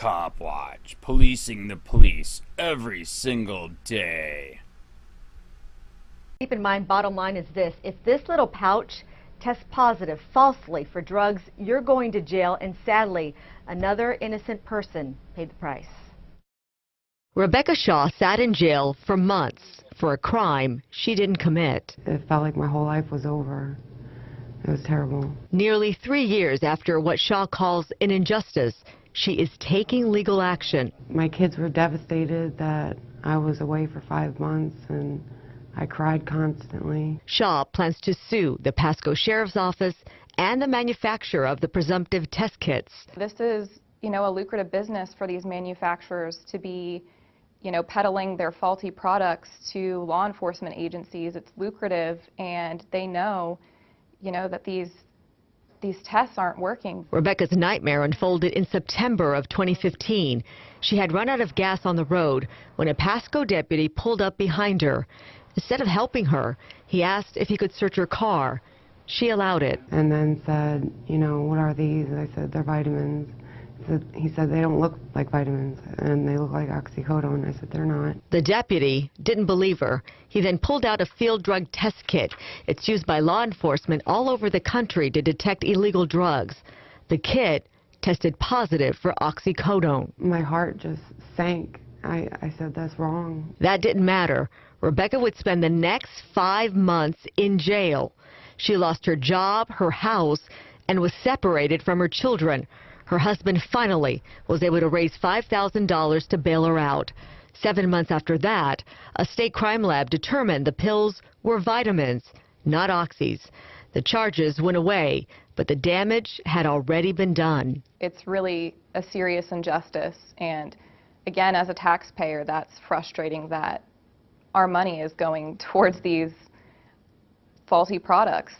COPWATCH, policing the police every single day. Keep in mind, bottom line is this: if this little pouch tests positive falsely for drugs, you're going to jail, and sadly, another innocent person paid the price. Rebecca Shaw sat in jail for months for a crime she didn't commit. It felt like my whole life was over. It was terrible. Nearly 3 years after what Shaw calls an injustice, she is taking legal action. My kids were devastated that I was away for 5 months, and I cried constantly. Shaw plans to sue the Pasco Sheriff's Office and the manufacturer of the presumptive test kits. This is, a lucrative business for these manufacturers to be, peddling their faulty products to law enforcement agencies. It's lucrative, and they know, that these tests aren't working. Rebecca's nightmare unfolded in September of 2015. She had run out of gas on the road when a Pasco deputy pulled up behind her. Instead of helping her, he asked if he could search her car. She allowed it. And then said, what are these? And I said, they're vitamins. He said, they don't look like vitamins, and they look like oxycodone. I said, they're not. The deputy didn't believe her. He then pulled out a field drug test kit. It's used by law enforcement all over the country to detect illegal drugs. The kit tested positive for oxycodone. My heart just sank. I said, that's wrong. That didn't matter. Rebecca would spend the next 5 months in jail. She lost her job, her house, and was separated from her children. Her husband finally was able to raise $5,000 to bail her out. 7 months after that, a state crime lab determined the pills were vitamins, not oxys. The charges went away, but the damage had already been done. It's really a serious injustice, and again, as a taxpayer, that's frustrating that our money is going towards these faulty products.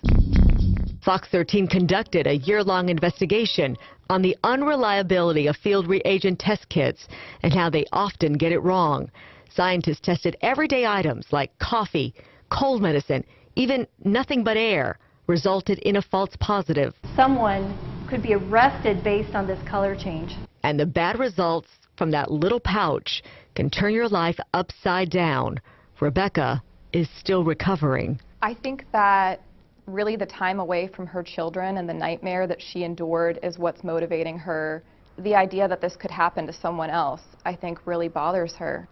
Fox 13 conducted a year-long investigation on the unreliability of field reagent test kits and how they often get it wrong. Scientists tested everyday items like coffee, cold medicine, even nothing but air, resulted in a false positive. Someone could be arrested based on this color change. And the bad results from that little pouch can turn your life upside down. Rebecca is still recovering. I think that really the time away from her children and the nightmare that she endured is what's motivating her. The idea that this could happen to someone else, I think, really bothers her.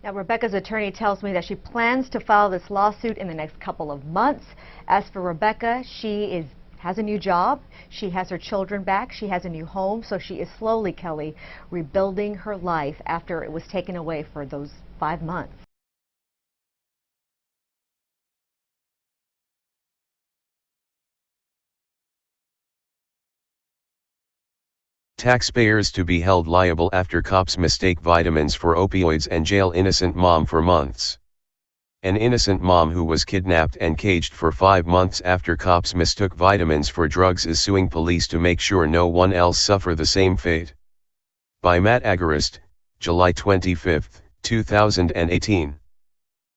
Now, Rebecca's attorney tells me that she plans to file this lawsuit in the next couple of months. As for Rebecca, she has a new job. She has her children back. She has a new home. So she is slowly, Kelly, rebuilding her life after it was taken away for those 5 months. Taxpayers to be held liable after cops mistake vitamins for opioids and jail innocent mom for months. An innocent mom who was kidnapped and caged for 5 months after cops mistook vitamins for drugs is suing police to make sure no one else suffer the same fate. By Matt Agarist, July 25, 2018.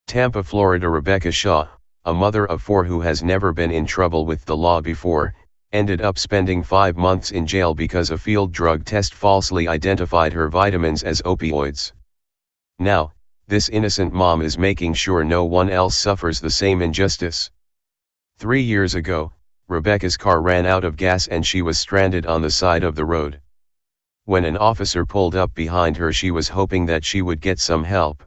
Tampa, Florida. Rebecca Shaw, a mother of 4 who has never been in trouble with the law before, ended up spending 5 months in jail because a field drug test falsely identified her vitamins as opioids. Now, this innocent mom is making sure no one else suffers the same injustice. 3 years ago, Rebecca's car ran out of gas and she was stranded on the side of the road. When an officer pulled up behind her, she was hoping that she would get some help.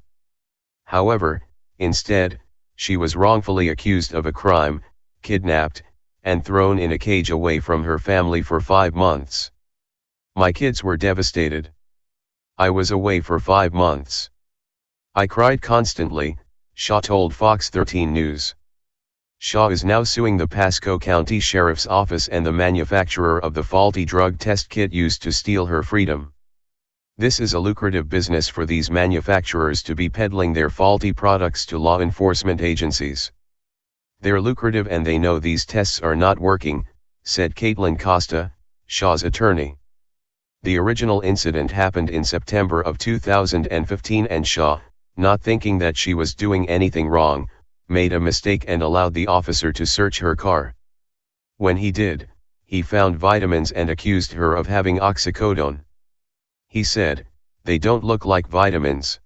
However, instead, she was wrongfully accused of a crime, kidnapped, and thrown in a cage away from her family for 5 months. My kids were devastated. I was away for 5 months. I cried constantly, Shaw told Fox 13 News. Shaw is now suing the Pasco County Sheriff's Office and the manufacturer of the faulty drug test kit used to steal her freedom. This is a lucrative business for these manufacturers to be peddling their faulty products to law enforcement agencies. They're lucrative and they know these tests are not working, said Caitlin Costa, Shaw's attorney. The original incident happened in September of 2015 and Shaw, not thinking that she was doing anything wrong, made a mistake and allowed the officer to search her car. When he did, he found vitamins and accused her of having oxycodone. He said, "They don't look like vitamins.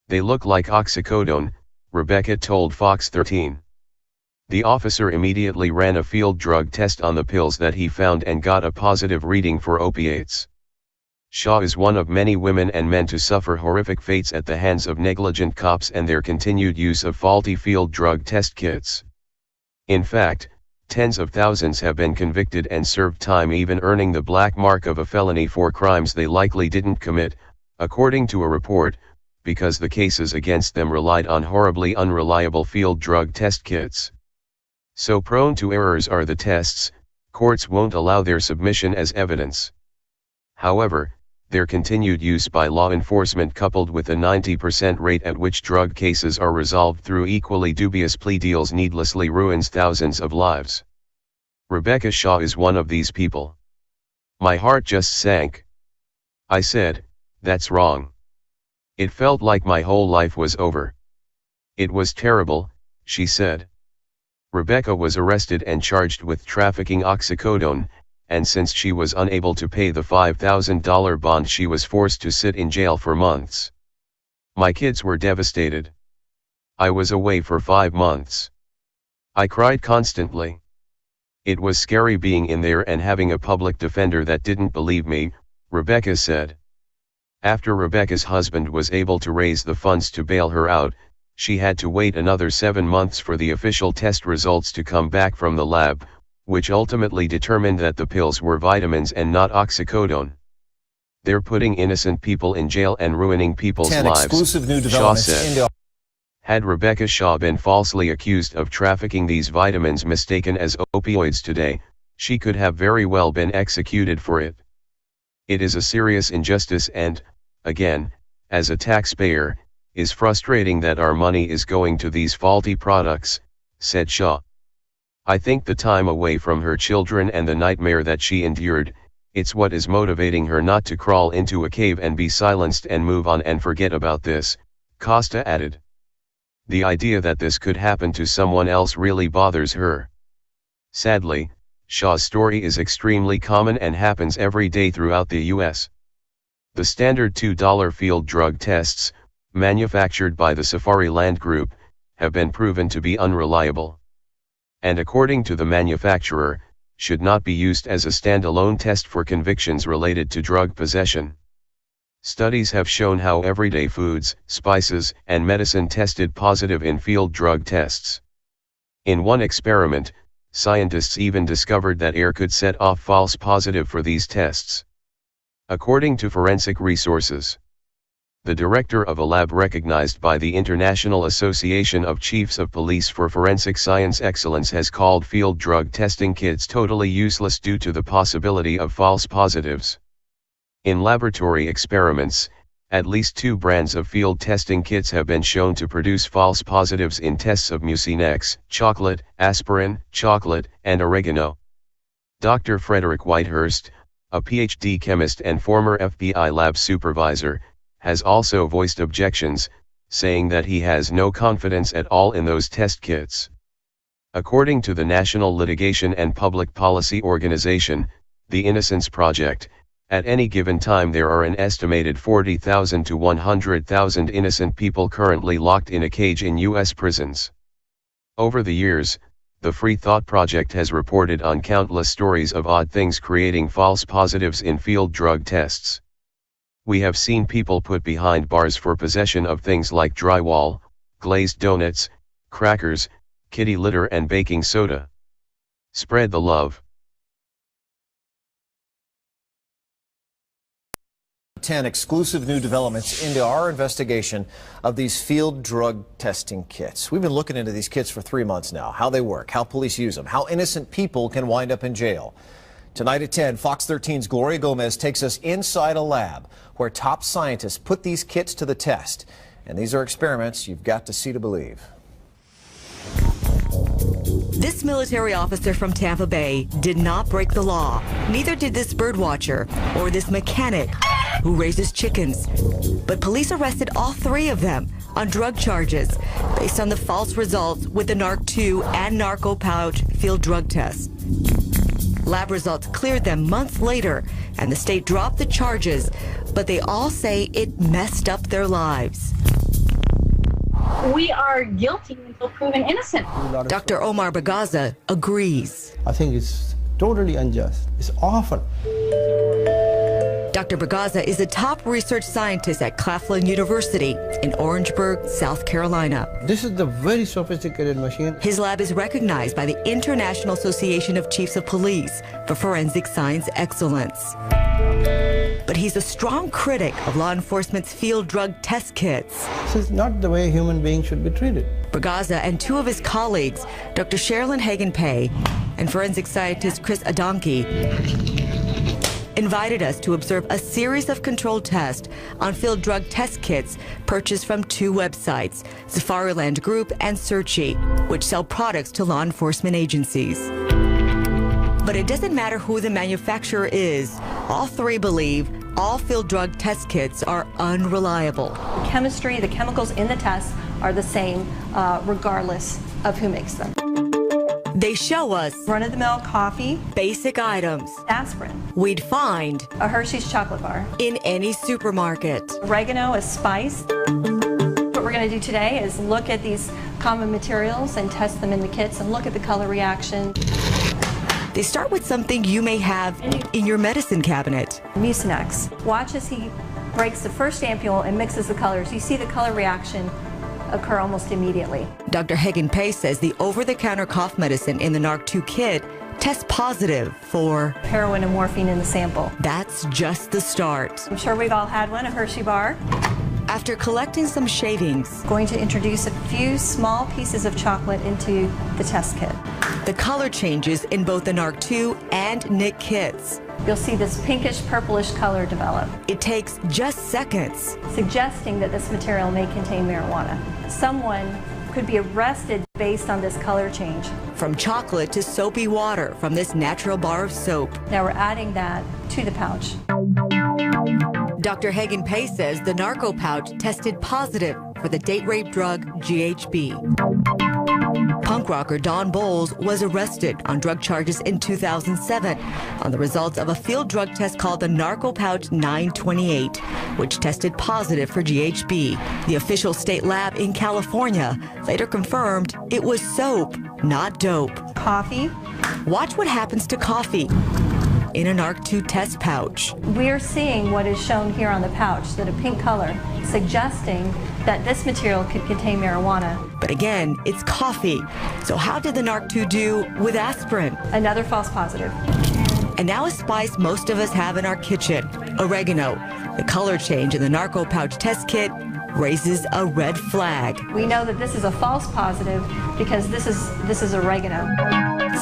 They look like oxycodone," Rebecca told Fox 13. The officer immediately ran a field drug test on the pills that he found and got a positive reading for opiates. Shaw is one of many women and men to suffer horrific fates at the hands of negligent cops and their continued use of faulty field drug test kits. In fact, tens of thousands have been convicted and served time, even earning the black mark of a felony for crimes they likely didn't commit, according to a report, because the cases against them relied on horribly unreliable field drug test kits. So prone to errors are the tests, courts won't allow their submission as evidence. However, their continued use by law enforcement, coupled with a 90% rate at which drug cases are resolved through equally dubious plea deals, needlessly ruins thousands of lives. Rebecca Shaw is one of these people. "My heart just sank. I said, that's wrong. It felt like my whole life was over. It was terrible," she said. Rebecca was arrested and charged with trafficking oxycodone, and since she was unable to pay the $5,000 bond, she was forced to sit in jail for months. "My kids were devastated. I was away for 5 months. I cried constantly. It was scary being in there and having a public defender that didn't believe me," Rebecca said. After Rebecca's husband was able to raise the funds to bail her out, she had to wait another 7 months for the official test results to come back from the lab, which ultimately determined that the pills were vitamins and not oxycodone. "They're putting innocent people in jail and ruining people's lives," exclusive new Shaw developments said. Had Rebecca Shaw been falsely accused of trafficking these vitamins mistaken as opioids today, she could have very well been executed for it. "It is a serious injustice and, again, as a taxpayer, is frustrating that our money is going to these faulty products," said Shaw. "I think the time away from her children and the nightmare that she endured, it's what is motivating her not to crawl into a cave and be silenced and move on and forget about this," Costa added. "The idea that this could happen to someone else really bothers her." Sadly, Shaw's story is extremely common and happens every day throughout the U.S. The standard $2 field drug tests, manufactured by the Safari Land Group, have been proven to be unreliable. And according to the manufacturer, should not be used as a standalone test for convictions related to drug possession. Studies have shown how everyday foods, spices, and medicine tested positive in field drug tests. In one experiment, scientists even discovered that air could set off false positive for these tests. According to Forensic Resources, the director of a lab recognized by the International Association of Chiefs of Police for Forensic Science Excellence has called field drug testing kits totally useless due to the possibility of false positives. In laboratory experiments, at least 2 brands of field testing kits have been shown to produce false positives in tests of Mucinex, chocolate, aspirin, chocolate, and oregano. Dr. Frederick Whitehurst, a PhD chemist and former FBI lab supervisor, has also voiced objections, saying that he has no confidence at all in those test kits. According to the National Litigation and Public Policy Organization, the Innocence Project, at any given time there are an estimated 40,000 to 100,000 innocent people currently locked in a cage in U.S. prisons. Over the years, the Free Thought Project has reported on countless stories of odd things creating false positives in field drug tests. We have seen people put behind bars for possession of things like drywall, glazed donuts, crackers, kitty litter and baking soda. Spread the love. 10 exclusive new developments into our investigation of these field drug testing kits. We've been looking into these kits for 3 months now, how they work, how police use them, how innocent people can wind up in jail. Tonight at 10, Fox 13's Gloria Gomez takes us inside a lab where top scientists put these kits to the test. And these are experiments you've got to see to believe. This military officer from Tampa Bay did not break the law. Neither did this birdwatcher or this mechanic who raises chickens. But police arrested all 3 of them on drug charges based on the false results with the NARC-2 and narco pouch field drug tests. Lab results cleared them months later, and the state dropped the charges, but they all say it messed up their lives. We are guilty until proven innocent. Dr. Omar Bagaza agrees. I think it's totally unjust. It's awful. Dr. Bagaza is a top research scientist at Claflin University in Orangeburg, South Carolina. This is the very sophisticated machine. His lab is recognized by the International Association of Chiefs of Police for forensic science excellence. But he's a strong critic of law enforcement's field drug test kits. This is not the way human beings should be treated. Bagaza and two of his colleagues, Dr. Sherilyn Hagan-Pay and forensic scientist Chris Adonke, invited us to observe a series of controlled tests on field drug test kits purchased from two websites, Safariland Group and Searchy, which sell products to law enforcement agencies. But it doesn't matter who the manufacturer is. All three believe all field drug test kits are unreliable. The chemistry, the chemicals in the tests are the same regardless of who makes them. They show us Run-of-the-mill coffee, basic items aspirin, we'd find a Hershey's chocolate bar, in any supermarket. oregano, a spice. What we're going to do today is look at these common materials and test them in the kits and look at the color reaction. They start with something you may have in your medicine cabinet. Mucinex. Watch as he breaks the first ampule and mixes the colors. You see the color reaction occur almost immediately. Dr. Hagan-Pay says the over-the-counter cough medicine in the NARC-2 kit tests positive for heroin and morphine in the sample. That's just the start. I'm sure we've all had one, a Hershey bar. After collecting some shavings, Going to introduce a few small pieces of chocolate into the test kit. the color changes in both the NARC-2 and NIC kits. You'll see this pinkish purplish color develop, It takes just seconds. suggesting that this material may contain marijuana. Someone could be arrested based on this color change. From chocolate to soapy water from this natural bar of soap. Now we're adding that to the pouch. Dr. Hagan-Pay says the narco pouch tested positive for the date rape drug GHB. Punk rocker Don Bowles was arrested on drug charges in 2007 on the results of a field drug test called the Narco Pouch 928, which tested positive for GHB. The official state lab in California later confirmed it was soap, not dope. Coffee. Watch what happens to coffee in a NARC-2 test pouch. We're seeing what is shown here on the pouch, that a pink color, suggesting that this material could contain marijuana. But again, it's coffee. So how did the NARC-2 do with aspirin? Another false positive. And now a spice most of us have in our kitchen, oregano. The color change in the narco pouch test kit raises a red flag. We know that this is a false positive because this is oregano.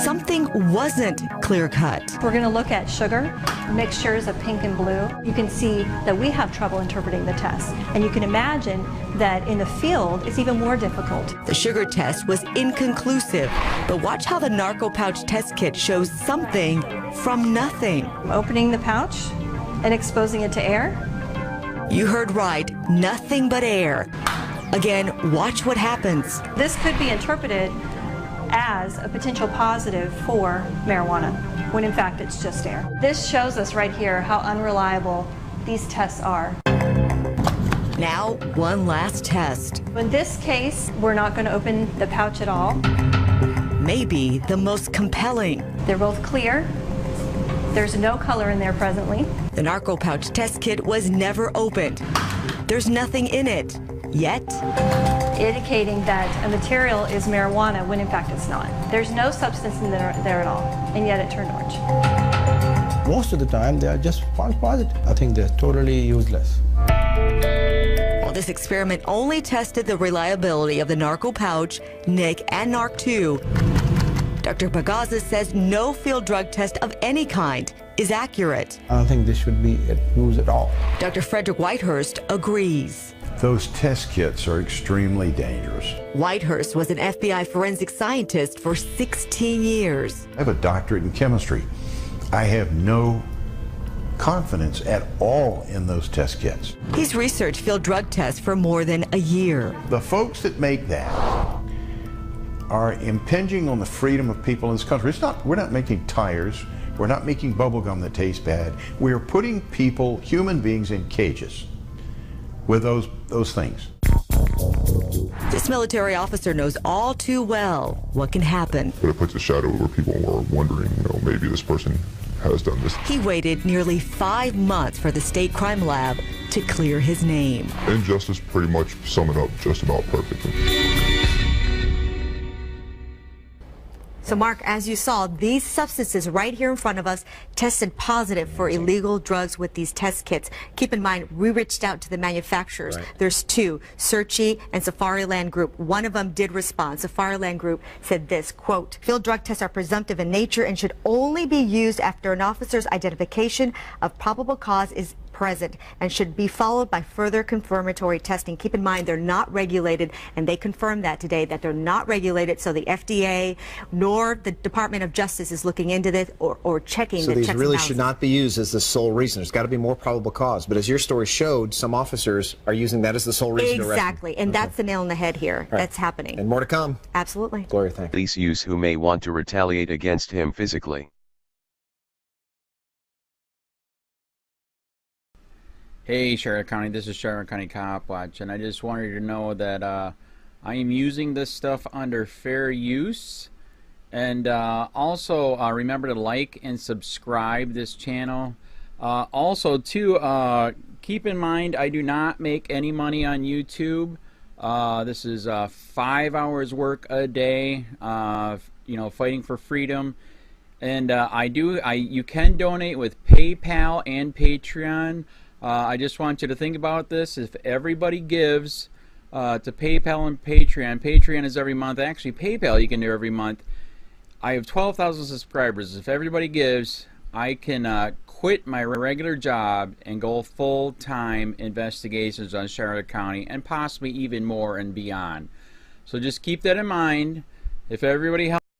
Something wasn't clear-cut. We're going to look at sugar, mixtures of pink and blue. You can see that we have trouble interpreting the test. And you can imagine that in the field, it's even more difficult. The sugar test was inconclusive, but watch how the narco pouch test kit shows something from nothing. Opening the pouch and exposing it to air. You heard right, nothing but air. Again, watch what happens. This could be interpreted as a potential positive for marijuana, when in fact it's just air. This shows us right here how unreliable these tests are. Now, one last test. In this case, we're not going to open the pouch at all. Maybe the most compelling. They're both clear. There's no color in there presently. The narco pouch test kit was never opened. There's nothing in it, yet. Indicating that a material is marijuana when in fact it's not. There's no substance in there at all, and yet it turned orange. Most of the time, they are just false positive. I think they're totally useless. While this experiment only tested the reliability of the narco pouch, NIC, and NARC-2, Dr. Bagaza says no field drug test of any kind is accurate. I don't think this should be used at all. Dr. Frederick Whitehurst agrees. Those test kits are extremely dangerous. Whitehurst was an FBI forensic scientist for 16 years. I have a doctorate in chemistry. I have no confidence at all in those test kits. He's researched field drug tests for more than a year. The folks that make that are impinging on the freedom of people in this country. We're not making tires. We're not making bubble gum that tastes bad. We're putting people, human beings, in cages with those things. This military officer knows all too well what can happen. But it puts a shadow over people who are wondering, maybe this person has done this. He waited nearly 5 months for the state crime lab to clear his name. Injustice pretty much sum it up just about perfectly. So Mark, as you saw, these substances right here in front of us tested positive for illegal drugs with these test kits. Keep in mind, we reached out to the manufacturers. Right. There's two, Searchy and Safariland Group. One of them did respond. Safariland Group said this, quote, field drug tests are presumptive in nature and should only be used after an officer's identification of probable cause is present and should be followed by further confirmatory testing. Keep in mind, they're not regulated, and they confirmed that today, that they're not regulated, so the FDA nor the Department of Justice is looking into this or checking. So these really should not be used as the sole reason. There's got to be more probable cause. But as your story showed, some officers are using that as the sole reason to arrest them. Exactly, and that's the nail in the head here. Right. That's happening. And more to come. Absolutely. Gloria, thank you. Police use who may want to retaliate against him physically. Hey Charlotte County, this is Charlotte County Cop Watch, and I just wanted you to know that I am using this stuff under fair use, and also remember to like and subscribe this channel. Also too, keep in mind I do not make any money on YouTube. This is 5 hours work a day, fighting for freedom. And you can donate with PayPal and Patreon. I just want you to think about this. If everybody gives to PayPal and Patreon, Patreon is every month. Actually, PayPal you can do every month. I have 12,000 subscribers. If everybody gives, I can quit my regular job and go full-time investigations on Charlotte County and possibly even more and beyond. So just keep that in mind. If everybody helps